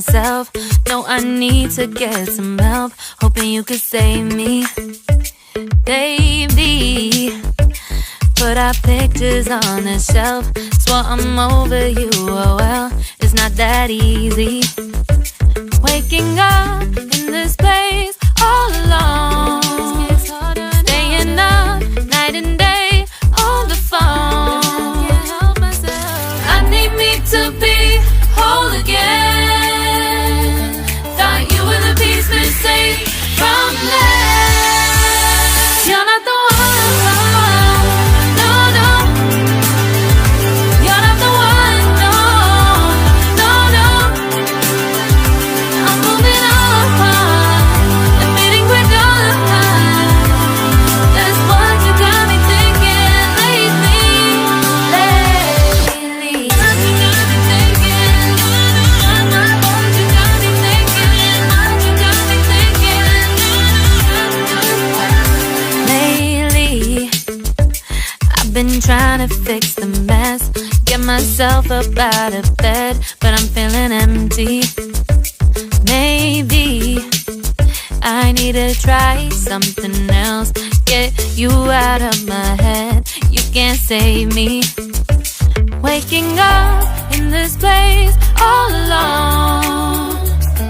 myself. No, I need to get some help. Hoping you could save me, baby. Put our pictures on the shelf. Swore I'm over you, oh well, it's not that easy. Waking up in this place all alone, staying up night and day on the phone. I need me to be whole again. Thought you were the piece missing from last. You're not the one, no, no. You're not the one, no, no, no. I'm moving on, admitting we're done. That's what you got me thinking lately. What you got me thinking. What you got me thinking. What you got me thinking. Lately, I've been trying to fix the mess, get myself up out of bed, but I'm feeling empty. Maybe I need to try something else. Get you out of my head, you can't save me. Waking up in this place all alone,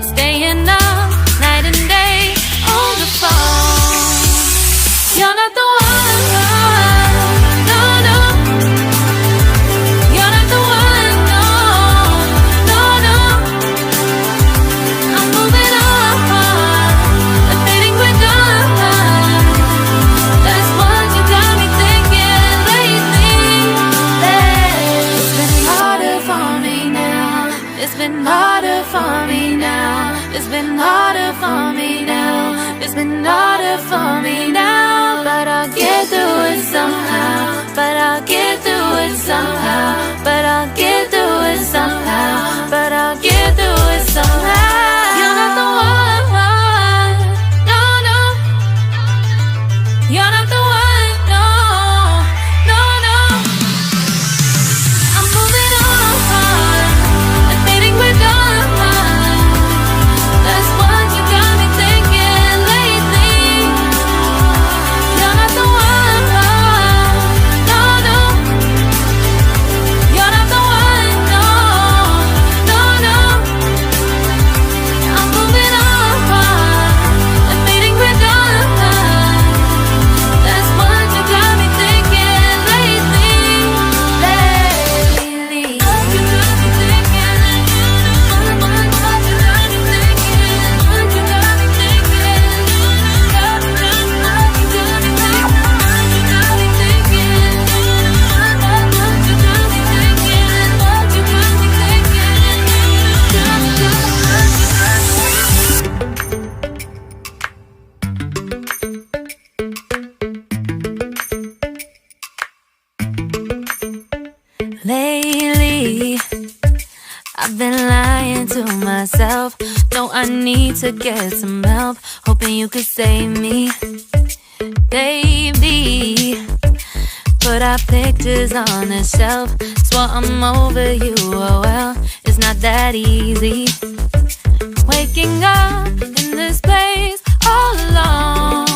staying up night and day on the phone. You're not the one, no, no. You're not the one, no, no, no. I'm moving on, admitting we're done. That's what you got me thinking lately. It's been harder for me now. It's been harder for me now. It's been harder for me now. It's been harder for me now. But I'll get through it somehow. But I'll get through it somehow. But I'll get through it somehow. But I'll get through it somehow. You're not the one, no, no. You're not the one, no, no, no. I'm moving on, admitting we're done. That's what you got me thinking lately. You're not the one, no, no. You're not the one, no, no, no. I'm moving on, admitting we're done. That's what you got me thinking lately. What you got me thinking. What you got me thinking. What you got me thinking. What you got me thinking. What you got me thinking. What you got me thinking. What you got me thinking. Lately, I've been lying to myself. No, I need to get some help. Hoping you could save me, baby. Put our pictures on the shelf. Swore I'm over you, oh well, it's not that easy. Waking up in this place all alone,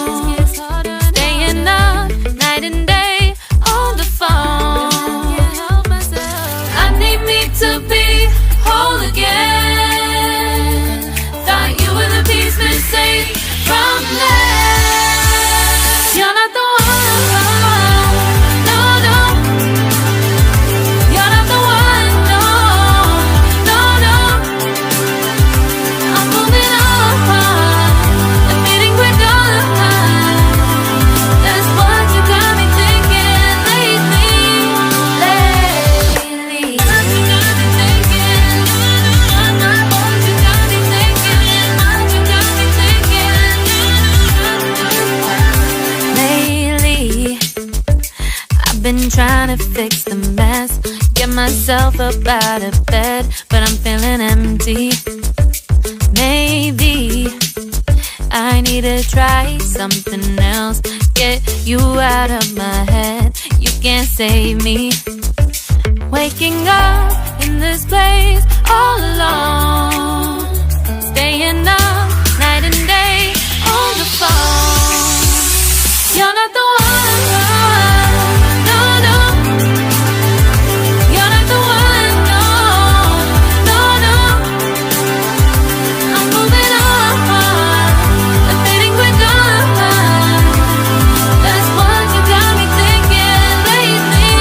staying up night and day on the phone. I need me to be whole again. Thought you were the piece missing from last. You're not the one, no, no. You're not the one, no, no, no. I'm moving on, admitting we're done. That's what you got me thinking lately. What you got me thinking. What you got me thinking. What you got me thinking. Lately, I've been trying to fix the mess, get myself up out of bed, but I'm feeling empty. Maybe I need to try something else. Get you out of my head, you can't save me. Waking up in this place all alone, staying up night and day on the phone. You're not the one, no, no. You're not the one, no, no, no. I'm moving on, admitting we're done. That's what you got me thinking lately.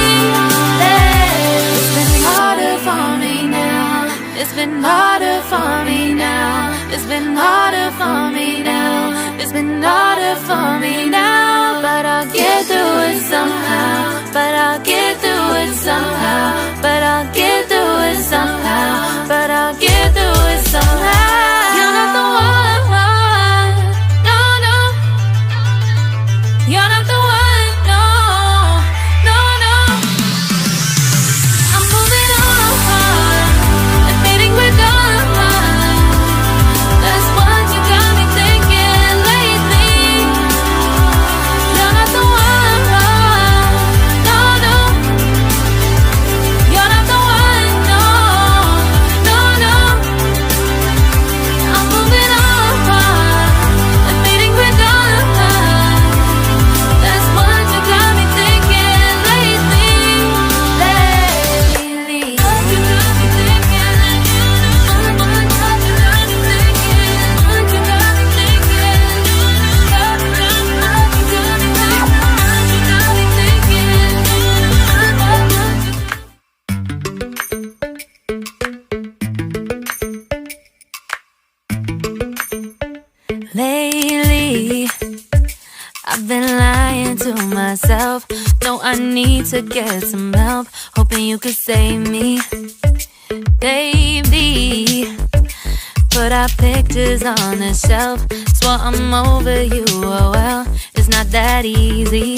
It's been harder for me now. It's been harder for me now. It's been harder for me now. It's been harder for me now. But I'll get through it somehow. But I'll get through it somehow. But I'll get through it somehow. But I'll get through it somehow. You're not the one, no, no. You're not the one, no, no, no. I'm moving on, admitting we're done. That's what you got me thinking lately. You're not the one, no, no. You're not the one, no, no, no. I'm moving on, admitting we're done. That's what you got me thinking lately. What you got me thinking? What you got me thinking? What you got me thinking? What you got me thinking? Lately, I've been lying to myself. No, I need to get some help. Hoping you could save me, baby. Put our pictures on the shelf. Swore I'm over you, oh well, it's not that easy.